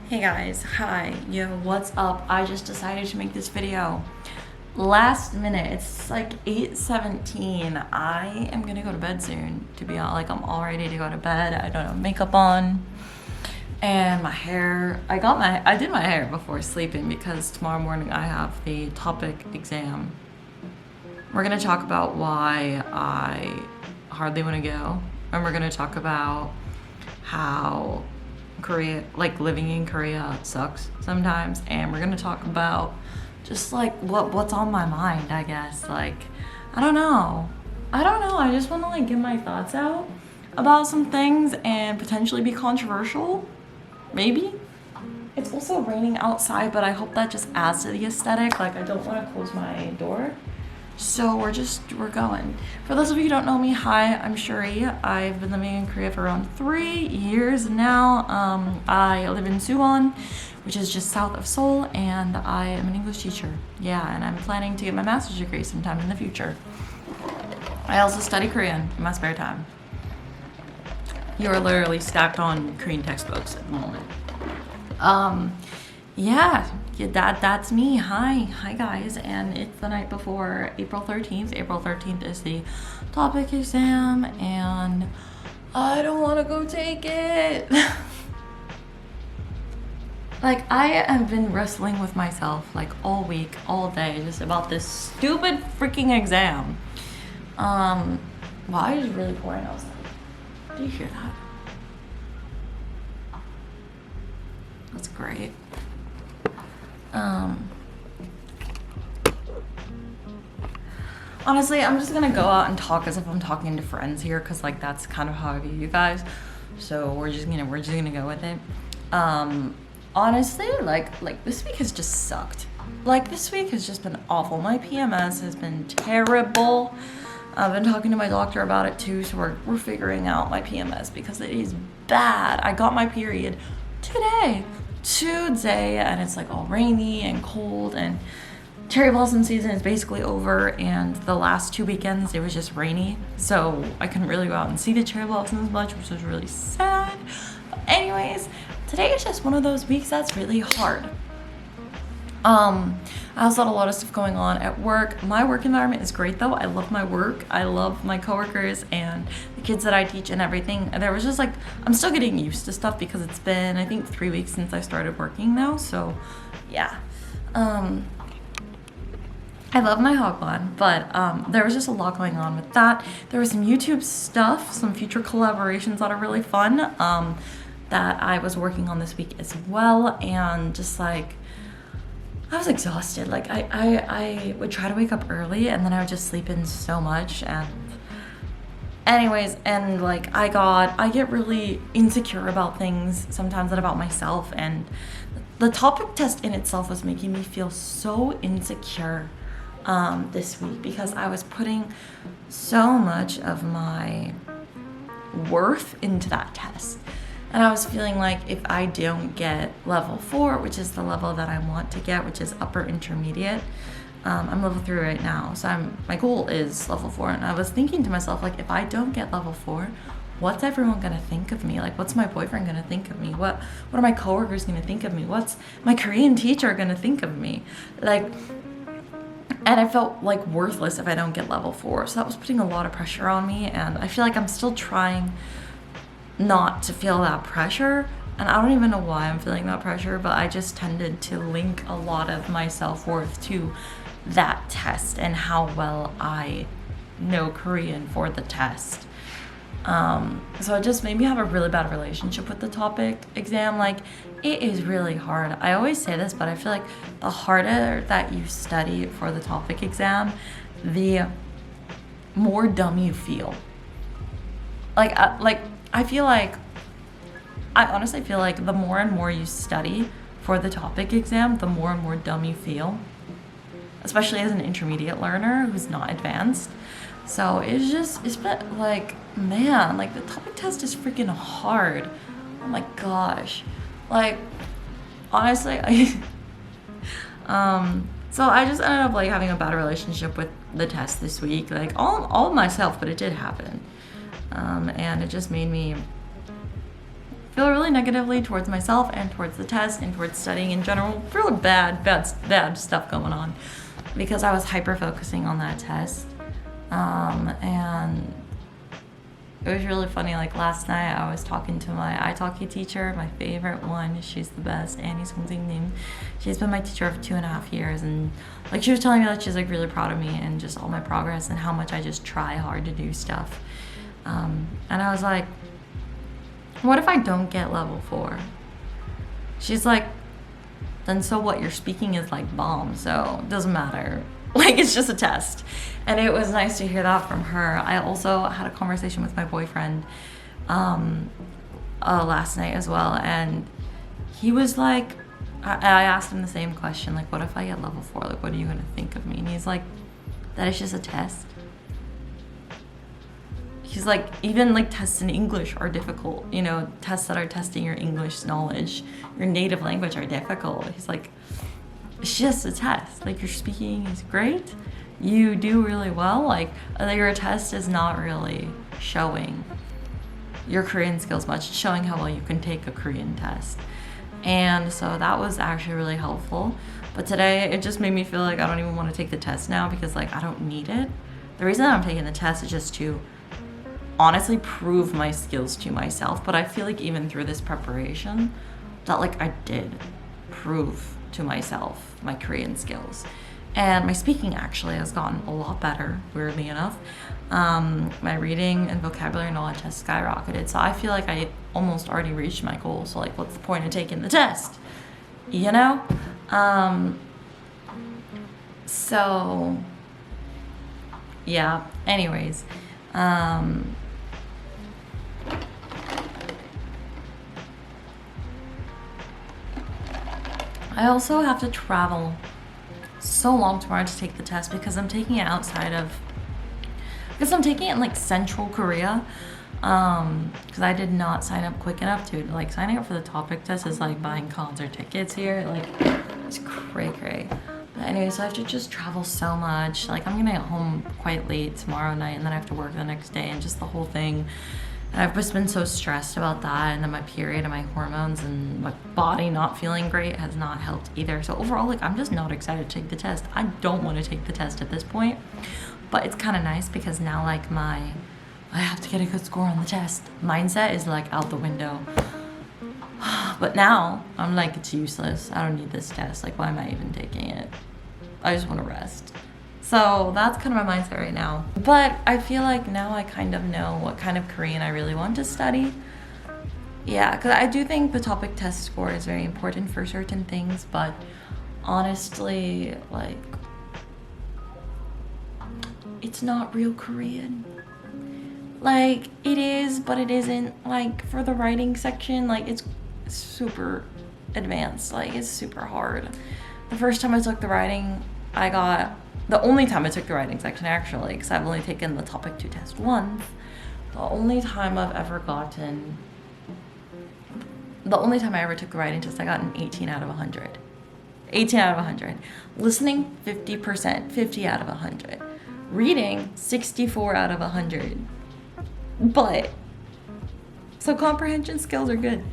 Hey guys, hi, yo, what's up? I just decided to make this video. Last minute, it's like 8:17. I am gonna go to bed soon, to be honest. Like, I'm all ready to go to bed. I don't have makeup on. And my hair, I did my hair before sleeping because tomorrow morning I have the topic exam. We're gonna talk about why I hardly wanna go. And we're gonna talk about how Korea, like living in Korea sucks sometimes, and we're gonna talk about just like what's on my mind, I guess. Like, I don't know. I just want to like get my thoughts out about some things and potentially be controversial. Maybe. It's also raining outside, but I hope that just adds to the aesthetic. Like, I don't want to close my door. So we're going. For those of you who don't know me, hi, I'm Shuri. I've been living in Korea for around 3 years now. I live in Suwon, which is just south of Seoul, and I am an English teacher. Yeah, and I'm planning to get my master's degree sometime in the future. I also study Korean in my spare time. You are literally stacked on Korean textbooks at the moment. Yeah, that's me. Hi guys, and it's the night before April 13th. April 13th is the topic exam, and I don't want to go take it. Like, I have been wrestling with myself like all week, all day, just about this stupid freaking exam. Wow, it is really pouring outside. Do you hear that? That's great. Honestly, I'm just gonna go out and talk as if I'm talking to friends here, because like that's kind of how I view you guys. So we're just gonna go with it. Honestly, like this week has just sucked. Like, this week has just been awful. My PMS has been terrible. I've been talking to my doctor about it too, so we're figuring out my PMS because it is bad. I got my period today, and it's like all rainy and cold, and cherry blossom season is basically over, and the last 2 weekends it was just rainy, so I couldn't really go out and see the cherry blossoms much, which was really sad. But anyways, today is just one of those weeks that's really hard. I also had a lot of stuff going on at work. My work environment is great though. I love my work. I love my coworkers and the kids that I teach and everything. There was just like, I'm still getting used to stuff because it's been, I think, 3 weeks since I started working now. So yeah. I love my hogline, but there was just a lot going on with that. There was some YouTube stuff, some future collaborations that are really fun that I was working on this week as well, and just like, I was exhausted. Like, I would try to wake up early, and then I would just sleep in so much. And anyways, and like I get really insecure about things sometimes and about myself, and the topic test in itself was making me feel so insecure this week, because I was putting so much of my worth into that test. And I was feeling like if I don't get level 4, which is the level that I want to get, which is upper intermediate, I'm level 3 right now, so my goal is level 4. And I was thinking to myself, like, if I don't get level 4, what's everyone gonna think of me? Like, what's my boyfriend gonna think of me? What are my coworkers gonna think of me? What's my Korean teacher gonna think of me? Like, and I felt like worthless if I don't get level 4. So that was putting a lot of pressure on me, and I feel like I'm still trying not to feel that pressure, and I don't even know why I'm feeling that pressure, but I just tended to link a lot of my self-worth to that test and how well I know Korean for the test. So it just made me have a really bad relationship with the topic exam. Like, it is really hard. I always say this, but I feel like the harder that you study for the topic exam, the more dumb you feel. I honestly feel like the more and more you study for the topic exam, the more and more dumb you feel, especially as an intermediate learner who's not advanced. So it's been like, man, like the topic test is freaking hard. Oh my gosh. Like, honestly, so I just ended up like having a bad relationship with the test this week, like all myself, but it did happen. And it just made me feel really negatively towards myself and towards the test and towards studying in general. Really bad stuff going on because I was hyper focusing on that test. And it was really funny. Like last night, I was talking to my italki teacher, my favorite one. She's the best, Annie Songting. She's been my teacher for 2.5 years, and like she was telling me that she's like really proud of me and just all my progress and how much I just try hard to do stuff. And I was like, what if I don't get level 4? She's like, then so what? Your speaking is like bomb, so it doesn't matter. Like, it's just a test. And it was nice to hear that from her. I also had a conversation with my boyfriend last night as well, and he was like, I asked him the same question, like, what if I get level 4? Like, what are you gonna think of me? And he's like, that is just a test. He's like, even like tests in English are difficult. You know, tests that are testing your English knowledge, your native language are difficult. He's like, it's just a test. Like, your speaking is great. You do really well. Like, your test is not really showing your Korean skills much. It's showing how well you can take a Korean test. And so that was actually really helpful. But today, it just made me feel like I don't even want to take the test now because, like, I don't need it. The reason I'm taking the test is just to honestly prove my skills to myself. But I feel like even through this preparation, that, like, I did prove to myself my Korean skills. And my speaking actually has gotten a lot better, weirdly enough. My reading and vocabulary knowledge has skyrocketed. So I feel like I almost already reached my goal. So, like, what's the point of taking the test? You know? So, yeah. Anyways. I also have to travel so long tomorrow to take the test because I'm taking it in like Central Korea. Because I did not sign up quick enough, dude. Like, signing up for the topik test is like buying concert tickets here. Like, it's cray. But anyway, so I have to just travel so much. Like, I'm gonna get home quite late tomorrow night, and then I have to work the next day, and just the whole thing. And I've just been so stressed about that, and then my period and my hormones and my body not feeling great has not helped either. So overall, like, I'm just not excited to take the test. I don't want to take the test at this point, but it's kind of nice because now, like, I have to get a good score on the test mindset is like out the window. But now I'm like, it's useless. I don't need this test. Like, why am I even taking it? I just want to rest. So that's kind of my mindset right now. But I feel like now I kind of know what kind of Korean I really want to study. Yeah, because I do think the topik test score is very important for certain things, but honestly, like, it's not real Korean. Like, it is, but it isn't. Like, for the writing section, like, it's super advanced. Like, it's super hard. The first time I took the writing, the only time I took the writing section, actually, because I've only taken the topik 2 test once, the only time I ever took the writing test, I got an 18 out of 100. 18 out of 100. Listening, 50%, 50 out of 100. Reading, 64 out of 100. But, so comprehension skills are good.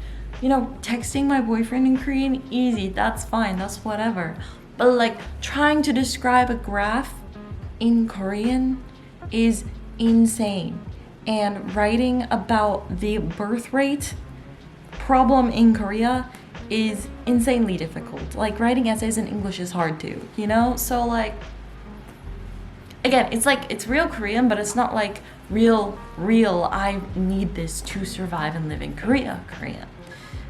You know, texting my boyfriend in Korean, easy, that's fine, that's whatever. But, like, trying to describe a graph in Korean is insane. And writing about the birth rate problem in Korea is insanely difficult. Like, writing essays in English is hard too, you know? So, like, again, it's like, it's real Korean, but it's not like real, I need this to survive and live in Korean.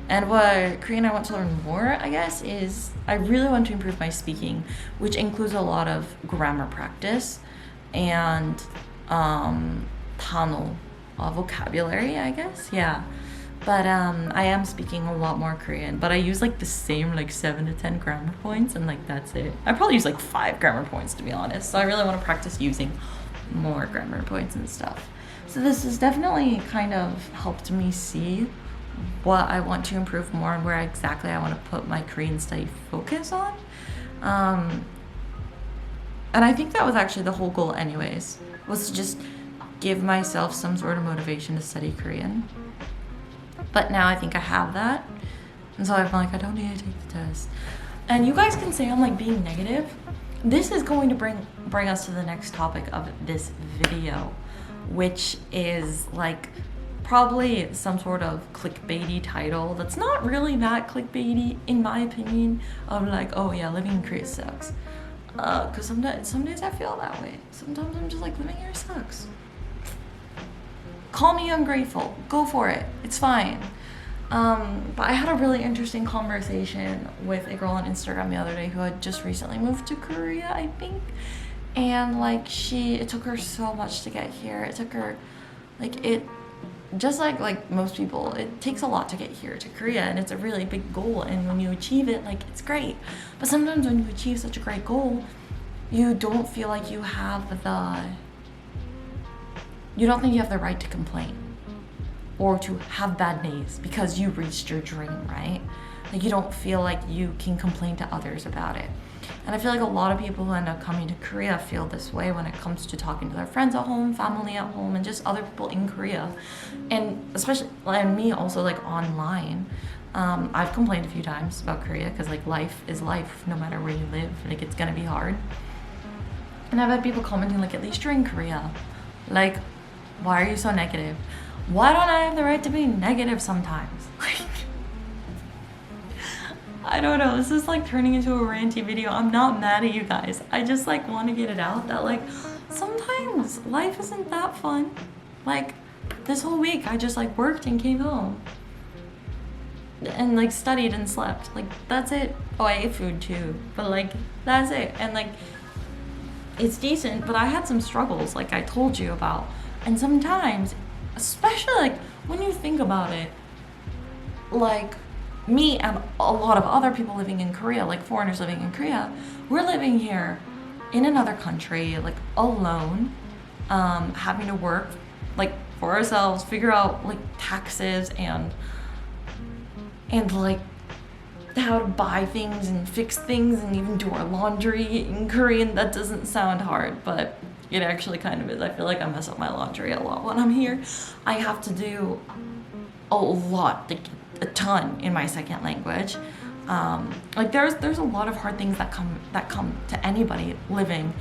And what Korean I want to learn more, I guess, is I really want to improve my speaking, which includes a lot of grammar practice and 단어, vocabulary, I guess. Yeah. But I am speaking a lot more Korean, but I use like the same like 7 to 10 grammar points, and like that's it. I probably use like 5 grammar points, to be honest. So I really want to practice using more grammar points and stuff. So this has definitely kind of helped me see what I want to improve more and where exactly I want to put my Korean study focus on. And I think that was actually the whole goal anyways, was to just give myself some sort of motivation to study Korean. But now I think I have that. And so I'm like, I don't need to take the test. And you guys can say I'm like being negative. This is going to bring us to the next topic of this video, which is like probably some sort of clickbaity title that's not really that clickbaity in my opinion, of like, oh yeah, living in Korea sucks. Because some days I feel that way. Sometimes I'm just like, living here sucks. Call me ungrateful. Go for it. It's fine. But I had a really interesting conversation with a girl on Instagram the other day who had just recently moved to Korea, I think. And like it took her so much to get here. It took her, just like most people, it takes a lot to get here to Korea, and it's a really big goal. And when you achieve it, like, it's great. But sometimes when you achieve such a great goal, you don't feel like you don't think you have the right to complain or to have bad days because you reached your dream, right? Like, you don't feel like you can complain to others about it. And I feel like a lot of people who end up coming to Korea feel this way when it comes to talking to their friends at home, family at home, and just other people in Korea. And especially, and me also, like, online. I've complained a few times about Korea because, like, life is life no matter where you live. Like, it's gonna be hard. And I've had people commenting, like, at least you're in Korea. Like, why are you so negative? Why don't I have the right to be negative sometimes? Like, I don't know, this is like turning into a ranty video. I'm not mad at you guys. I just like want to get it out that like sometimes life isn't that fun. Like, this whole week I just like worked and came home and like studied and slept. Like, that's it. Oh, I ate food too, but like that's it. And like, it's decent, but I had some struggles like I told you about. And sometimes, especially like when you think about it, like me and a lot of other people living in Korea, like foreigners living in Korea, we're living here in another country, like alone, having to work like for ourselves, figure out like taxes and like how to buy things and fix things and even do our laundry in Korean. That doesn't sound hard, but it actually kind of is. I feel like I mess up my laundry a lot when I'm here. I have to do a lot, like a ton in my second language. Like there's a lot of hard things that come to anybody living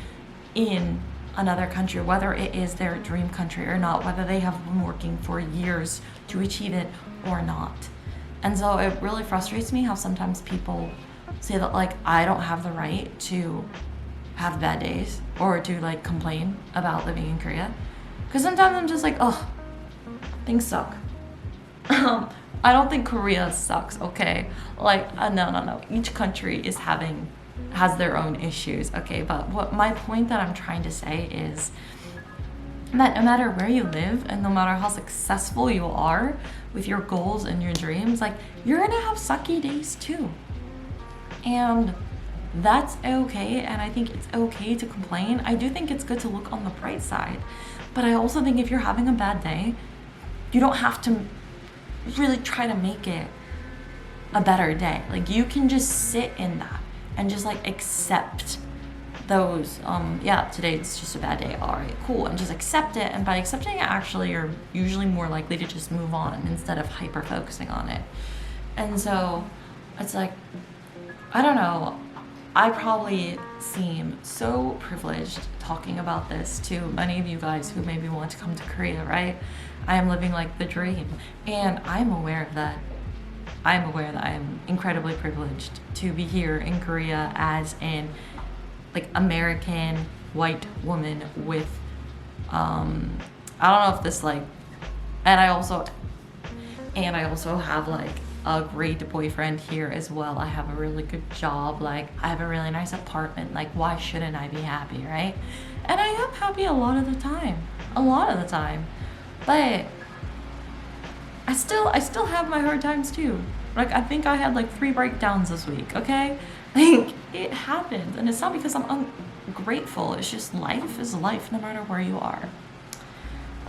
in another country, whether it is their dream country or not, whether they have been working for years to achieve it or not. And so it really frustrates me how sometimes people say that like I don't have the right to have bad days or to like complain about living in Korea. Because sometimes I'm just like, oh, things suck. I don't think Korea sucks, okay? Like, no. Each country has their own issues, okay? But what my point that I'm trying to say is that no matter where you live and no matter how successful you are with your goals and your dreams, like, you're gonna have sucky days too. And that's okay, and I think it's okay to complain. I do think it's good to look on the bright side. But I also think if you're having a bad day, you don't have to really try to make it a better day. Like, you can just sit in that and just like accept those, yeah, today it's just a bad day, all right, cool, and just accept it. And by accepting it, actually, you're usually more likely to just move on instead of hyper focusing on it. And so it's like, I don't know, I probably seem so privileged talking about this to many of you guys who maybe want to come to Korea, right? I am living like the dream, and I'm aware of that. I'm aware that I'm incredibly privileged to be here in Korea as an like American white woman with I don't know if this like, and I also have like a great boyfriend here as well. I have a really good job, like I have a really nice apartment. Like, why shouldn't I be happy, right? And I am happy a lot of the time. But I still have my hard times too. Like, I think I had like 3 breakdowns this week, okay? Like, it happens, and it's not because I'm ungrateful. It's just life is life no matter where you are.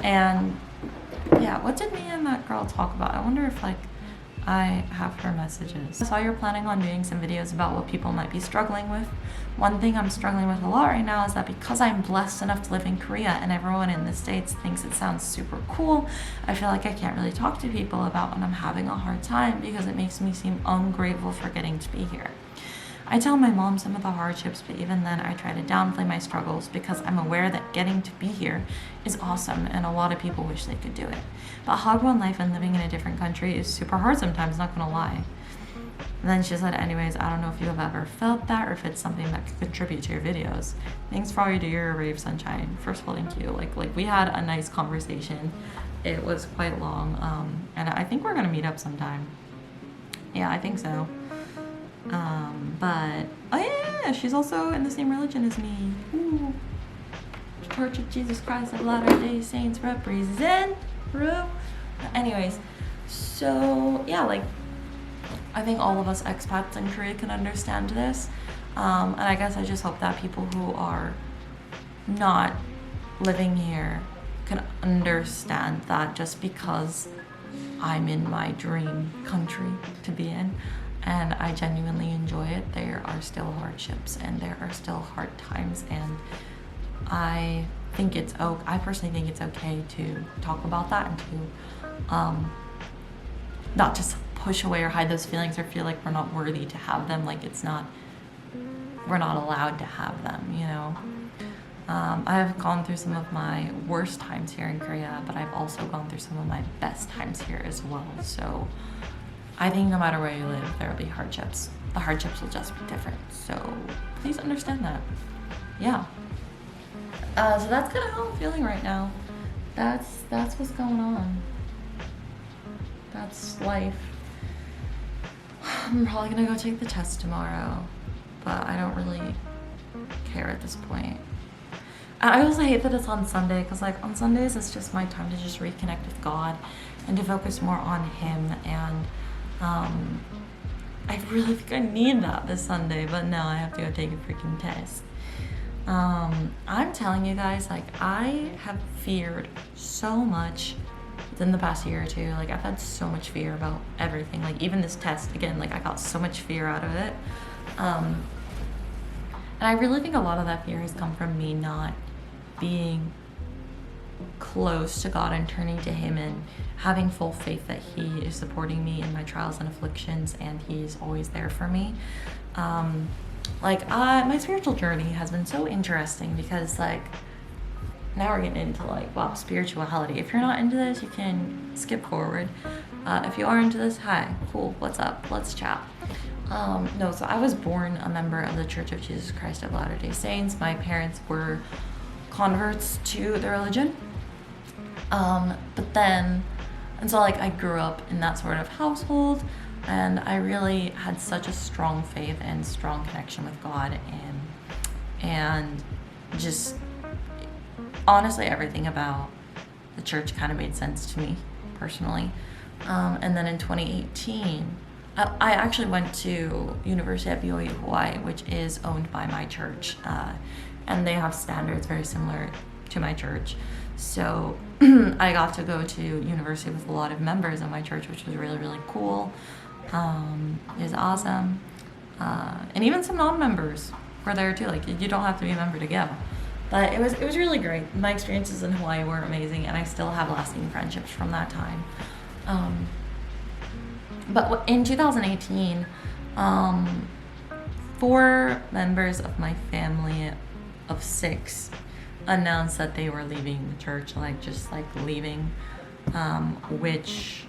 And yeah, what did me and that girl talk about? I wonder if like I have her messages. I saw you're planning on doing some videos about what people might be struggling with. One thing I'm struggling with a lot right now is that because I'm blessed enough to live in Korea and everyone in the States thinks it sounds super cool, I feel like I can't really talk to people about when I'm having a hard time because it makes me seem ungrateful for getting to be here. I tell my mom some of the hardships, but even then I try to downplay my struggles because I'm aware that getting to be here is awesome and a lot of people wish they could do it. But Hagwon life and living in a different country is super hard sometimes, not gonna lie. And then she said, anyways, I don't know if you have ever felt that or if it's something that could contribute to your videos. Thanks for all you do, you're a ray of sunshine. First of all, thank you. Like we had a nice conversation. It was quite long, and I think we're gonna meet up sometime. Yeah, I think so. But oh yeah, she's also in the same religion as me. Ooh. Church of Jesus Christ of Latter-day Saints represent. Anyways, so yeah, like I think all of us expats in Korea can understand this, and I guess I just hope that people who are not living here can understand that just because I'm in my dream country to be in and I genuinely enjoy it, there are still hardships and there are still hard times, and I personally think it's okay to talk about that and to not just push away or hide those feelings or feel like we're not worthy to have them, like we're not allowed to have them, you know. I have gone through some of my worst times here in Korea, but I've also gone through some of my best times here as well. So I think no matter where you live, there will be hardships. The hardships will just be different. So please understand that. Yeah. So that's kind of how I'm feeling right now. That's what's going on. That's life. I'm probably gonna go take the test tomorrow, but I don't really care at this point. I also hate that it's on Sunday, because like on Sundays it's just my time to just reconnect with God and to focus more on Him, and I really think I need that this Sunday, but no, I have to go take a freaking test. I'm telling you guys, like I have feared so much within the past year or two. Like I've had so much fear about everything, like even this test again, like I got so much fear out of it, and I really think a lot of that fear has come from me not being close to God and turning to Him and having full faith that He is supporting me in my trials and afflictions and He's always there for me. My spiritual journey has been so interesting because like now we're getting into like, wow, spirituality. If you're not into this, you can skip forward. If you are into this, hi, cool, what's up? Let's chat. So I was born a member of the Church of Jesus Christ of Latter-day Saints. My parents were converts to the religion. So I grew up in that sort of household, and I really had such a strong faith and strong connection with God, and just honestly everything about the church kind of made sense to me personally. And then in 2018, I actually went to University at BYU Hawaii, which is owned by my church, and they have standards very similar to my church. So I got to go to university with a lot of members of my church, which was really, really cool. It was awesome. And even some non-members were there too. Like you don't have to be a member to go. But it was really great. My experiences in Hawaii were amazing, and I still have lasting friendships from that time. But in 2018, 4 members of my family of 6 announced that they were leaving the church, just leaving, which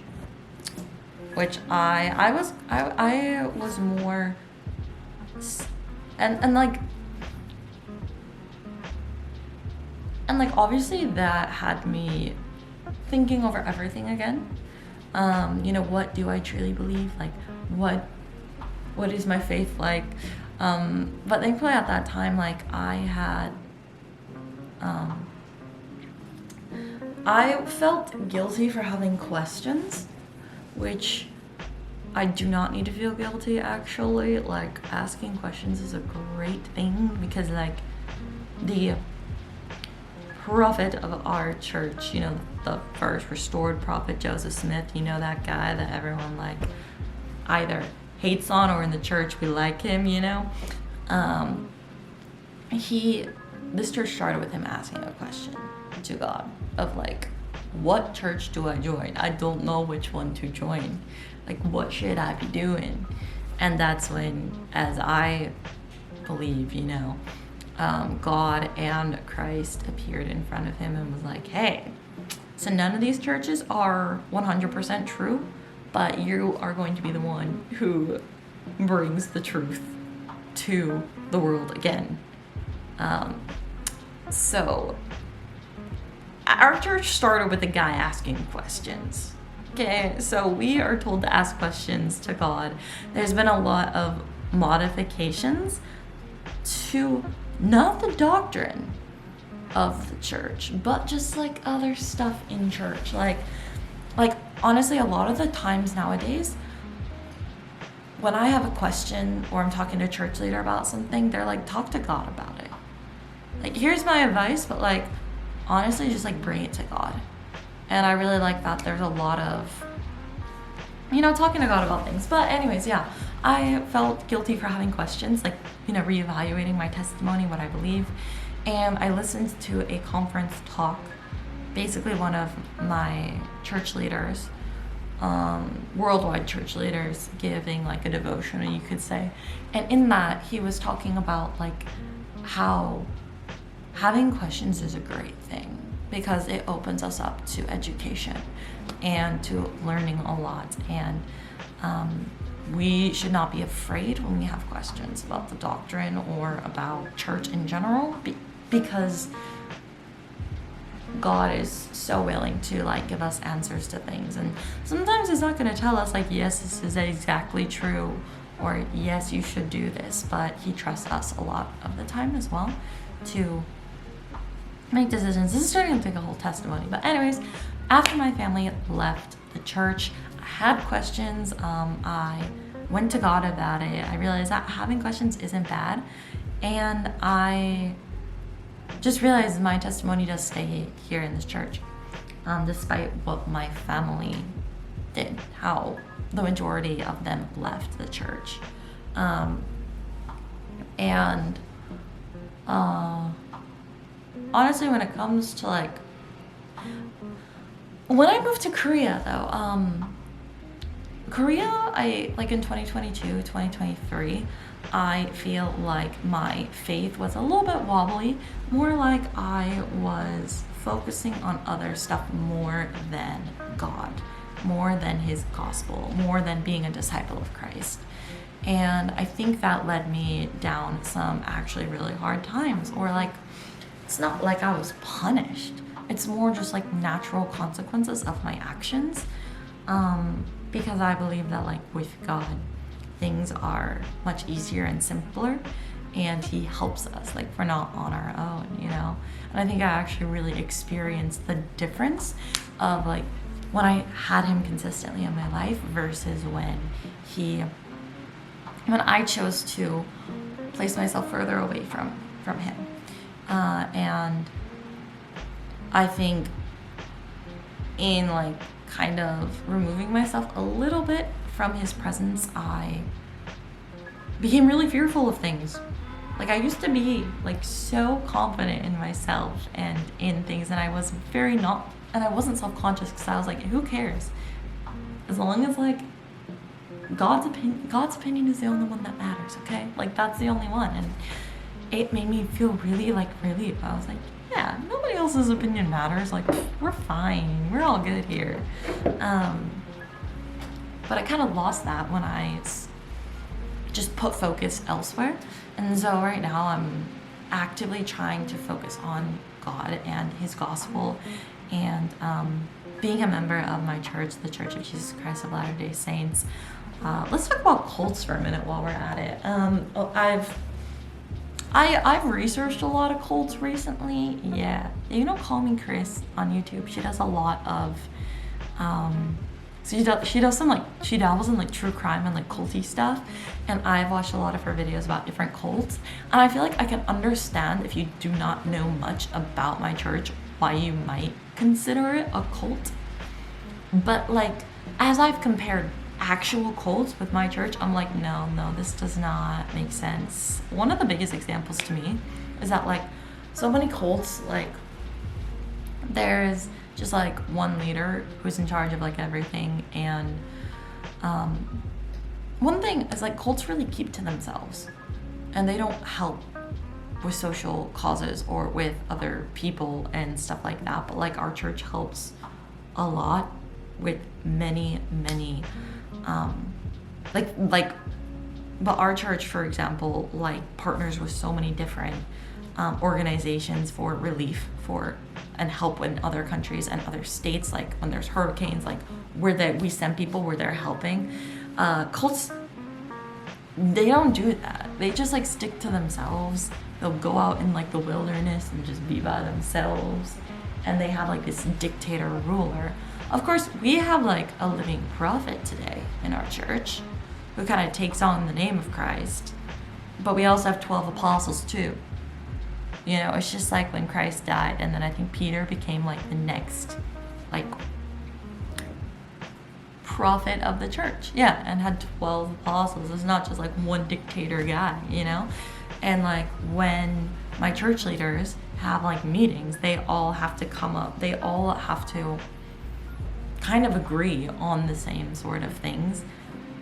I was more, and obviously that had me thinking over everything again. What do I truly believe? What is my faith like? But thankfully at that time, I had, I felt guilty for having questions, which I do not need to feel guilty actually. Asking questions is a great thing because the prophet of our church, you know, the first restored prophet Joseph Smith, you know, that guy that everyone like either hates on or in the church we like him, you know. This church started with him asking a question to God of like, what church do I join? I don't know which one to join. Like, what should I be doing? And that's when, as I believe, you know, God and Christ appeared in front of him and was like, hey, so none of these churches are 100% true, but you are going to be the one who brings the truth to the world again. So our church started with a guy asking questions. Okay, so we are told to ask questions to God. There's been a lot of modifications to not the doctrine of the church, but just like other stuff in church. Like honestly, a lot of the times nowadays, when I have a question or I'm talking to a church leader about something, they're like, talk to God about it. Like, here's my advice, but like, honestly, just like bring it to God. And I really like that there's a lot of, you know, talking to God about things. But anyways, yeah, I felt guilty for having questions, like, you know, reevaluating my testimony, what I believe. And I listened to a conference talk, basically one of my church leaders, worldwide church leaders, giving like a devotional, you could say. And in that, he was talking about like how having questions is a great thing because it opens us up to education and to learning a lot. And we should not be afraid when we have questions about the doctrine or about church in general, because God is so willing to like give us answers to things. And sometimes he's not going to tell us like, yes, this is exactly true, or yes, you should do this, but he trusts us a lot of the time as well to make decisions. This is starting to take a whole testimony. But anyways, after my family left the church, I had questions. I went to God about it. I realized that having questions isn't bad. And I just realized my testimony does stay here in this church, despite what my family did, how the majority of them left the church. Honestly, when it comes to like, when I moved to Korea though, I like in 2022, 2023, I feel like my faith was a little bit wobbly, more like I was focusing on other stuff more than God, more than his gospel, more than being a disciple of Christ. And I think that led me down some actually really hard times, or like, it's not like I was punished. It's more just like natural consequences of my actions. Because I believe that like with God, things are much easier and simpler, and he helps us, like we're not on our own, you know. And I think I actually really experienced the difference of like when I had him consistently in my life versus when I chose to place myself further away from him. And I think in like kind of removing myself a little bit from his presence, I became really fearful of things. Like I used to be like so confident in myself and in things, and I was and I wasn't self-conscious because I was like, who cares? As long as like God's opinion is the only one that matters, okay? Like that's the only one. And it made me feel really relieved. I was like, yeah, nobody else's opinion matters. Like, we're fine. We're all good here. But I kind of lost that when I just put focus elsewhere. And so right now I'm actively trying to focus on God and his gospel, and being a member of my church, the Church of Jesus Christ of Latter-day Saints. Let's talk about cults for a minute while we're at it. I've researched a lot of cults recently. Yeah, you know, Call Me Chris on YouTube. She does a lot of So she does some like, she dabbles in like true crime and like culty stuff, and I've watched a lot of her videos about different cults, and I feel like I can understand if you do not know much about my church why you might consider it a cult. But like, as I've compared actual cults with my church, I'm like, no, this does not make sense. One of the biggest examples to me is that like so many cults, like there's just like one leader who's in charge of like everything, and one thing is like cults really keep to themselves and they don't help with social causes or with other people and stuff like that. But like our church helps a lot with many but our church, for example, like partners with so many different organizations for relief and help in other countries and other states, like when there's hurricanes, like we send people where they're helping. Cults, they don't do that. They just like stick to themselves. They'll go out in like the wilderness and just be by themselves, and they have like this dictator ruler. Of course, we have like a living prophet today in our church who kind of takes on the name of Christ, but we also have 12 apostles too. You know, it's just like when Christ died, and then I think Peter became like the next like prophet of the church. Yeah, and had 12 apostles. It's not just like one dictator guy, you know? And like when my church leaders have like meetings, they all have to come up, they all have to kind of agree on the same sort of things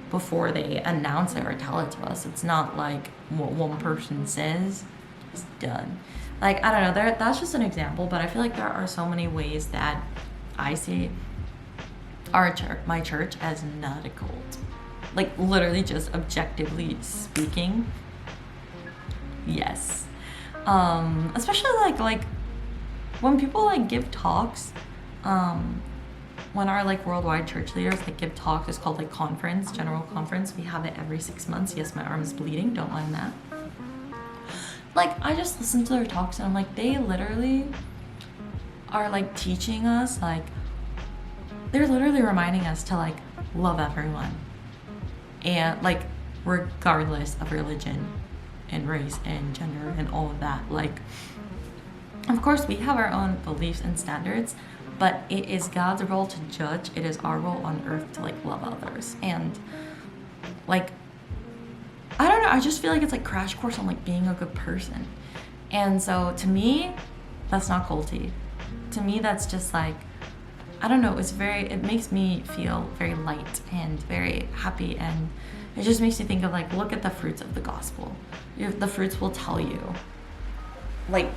before they announce it or tell it to us. It's not like what one person says is done. Like, I don't know, that's just an example, but I feel like there are so many ways that I see my church as not a cult. Like, literally just objectively speaking, yes. Especially like when people like give talks, when our like worldwide church leaders like give talks, it's called like conference, general conference. We have it every 6 months. Yes, my arm is bleeding, don't mind that. Like, I just listen to their talks and I'm like, they literally are like teaching us, like they're literally reminding us to like love everyone, and like regardless of religion and race and gender and all of that. Like, of course we have our own beliefs and standards, but it is God's role to judge. It is our role on earth to like love others. And like, I don't know, I just feel like it's like crash course on like being a good person. And so to me, that's not culty. To me, that's just like, I don't know, it makes me feel very light and very happy, and it just makes me think of like, look at the fruits of the gospel. The fruits will tell you like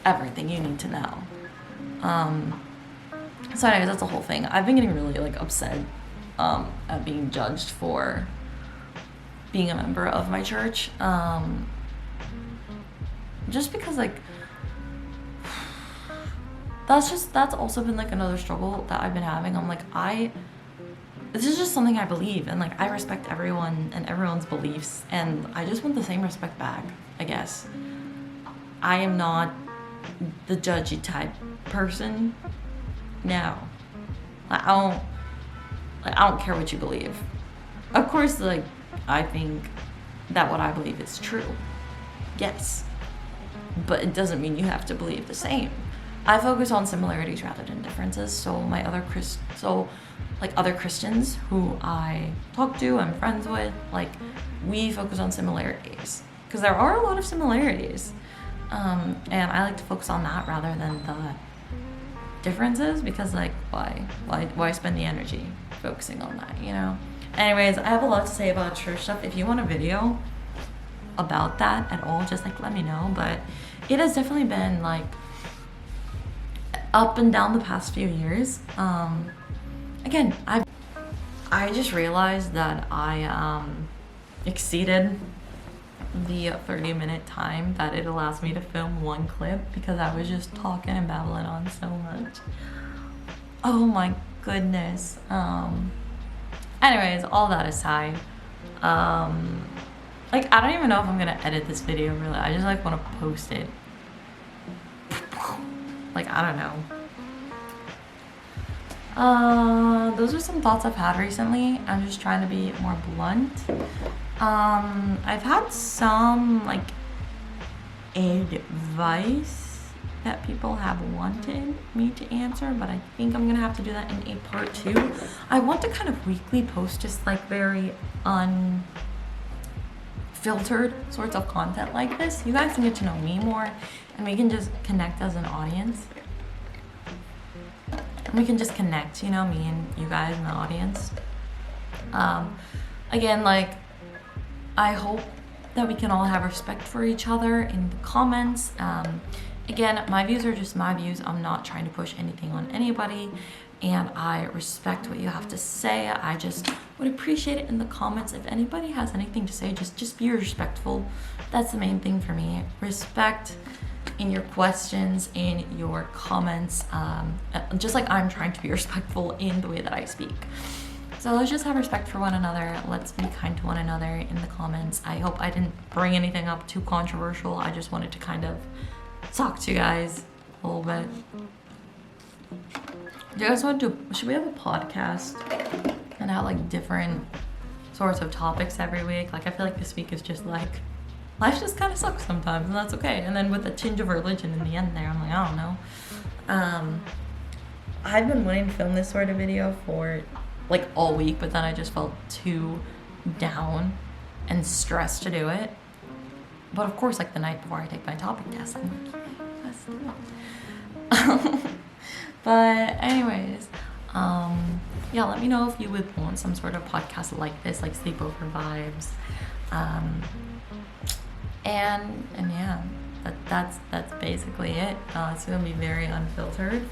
everything you need to know. So anyways, that's the whole thing. I've been getting really like upset at being judged for being a member of my church, just because like that's also been like another struggle that I've been having. I'm like, this is just something I believe, and like I respect everyone and everyone's beliefs, and I just want the same respect back, I guess. I am not the judgy type person. No, I don't care what you believe. Of course, like I think that what I believe is true. Yes, but it doesn't mean you have to believe the same. I focus on similarities rather than differences. So other Christians who I talk to, I'm friends with, like we focus on similarities because there are a lot of similarities, and I like to focus on that rather than the differences, because like why spend the energy focusing on that, you know? Anyways, I have a lot to say about church stuff. If you want a video about that at all, just like let me know. But it has definitely been like up and down the past few years. Again, I just realized that I exceeded the 30-minute time that it allows me to film one clip because I was just talking and babbling on so much. Oh my goodness. Anyways, all that aside, like I don't even know if I'm gonna edit this video really. I just like want to post it. Like I don't know. Those are some thoughts I've had recently. I'm just trying to be more blunt. I've had some like advice that people have wanted me to answer, but I think I'm gonna have to do that in a part 2. I want to kind of weekly post just like very unfiltered sorts of content like this. You guys can get to know me more and we can just connect as an audience. And we can just connect, you know, me and you guys and the audience. Again, like, I hope that we can all have respect for each other in the comments. Again, my views are just my views. I'm not trying to push anything on anybody, and I respect what you have to say. I just would appreciate it in the comments. If anybody has anything to say, just be respectful. That's the main thing for me. Respect in your questions, in your comments, just like I'm trying to be respectful in the way that I speak. So let's just have respect for one another. Let's be kind to one another in the comments. I hope I didn't bring anything up too controversial. I just wanted to kind of talk to you guys a little bit. Do you guys want to should we have a podcast and have like different sorts of topics every week? Like I feel like this week is just like, life just kind of sucks sometimes, and that's okay. And then with a tinge of religion in the end there, I'm like, I don't know. I've been wanting to film this sort of video for like all week, but then I just felt too down and stressed to do it. But of course, like the night before I take my topic test, I'm like, let's do it. But anyways, yeah, let me know if you would want some sort of podcast like this, like sleepover vibes. And yeah, that's basically it. It's gonna be very unfiltered,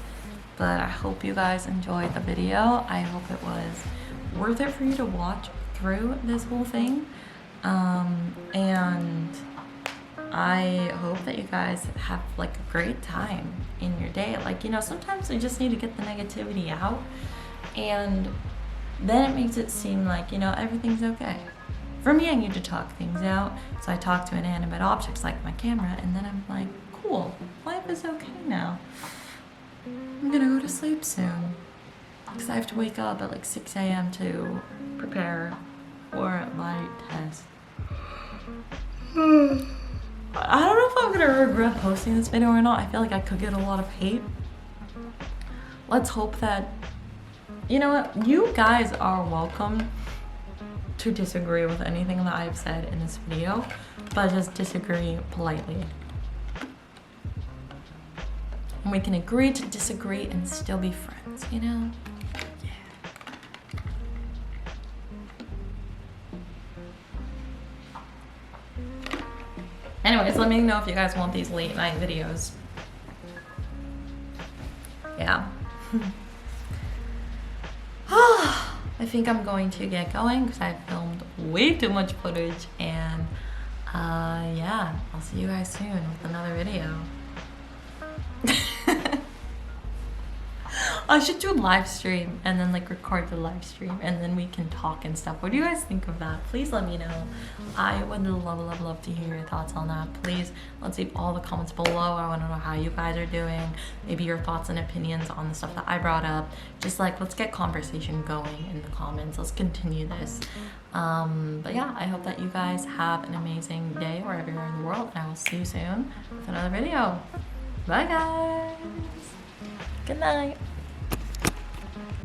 but I hope you guys enjoyed the video. I hope it was worth it for you to watch through this whole thing, and I hope that you guys have like a great time in your day. Like, you know, sometimes you just need to get the negativity out, and then it makes it seem like, you know, everything's okay. For me, I need to talk things out, so I talk to inanimate objects like my camera, and then I'm like, cool, life is okay now. I'm gonna go to sleep soon, because I have to wake up at like 6 a.m. to prepare for my test. I don't know if I'm gonna regret posting this video or not. I feel like I could get a lot of hate. Let's hope that, you know what, you guys are welcome to disagree with anything that I've said in this video, but just disagree politely. And we can agree to disagree and still be friends, you know? Yeah. Anyways, let me know if you guys want these late night videos. Yeah. I think I'm going to get going because I filmed way too much footage, and yeah, I'll see you guys soon with another video. I should do a live stream and then like record the live stream and then we can talk and stuff. What do you guys think of that? Please let me know. I would love to hear your thoughts on that. Please, let's leave all the comments below. I want to know how you guys are doing. Maybe your thoughts and opinions on the stuff that I brought up. Just like, let's get conversation going in the comments. Let's continue this. But yeah, I hope that you guys have an amazing day wherever you're in the world, and I will see you soon with another video. Bye guys. Good night.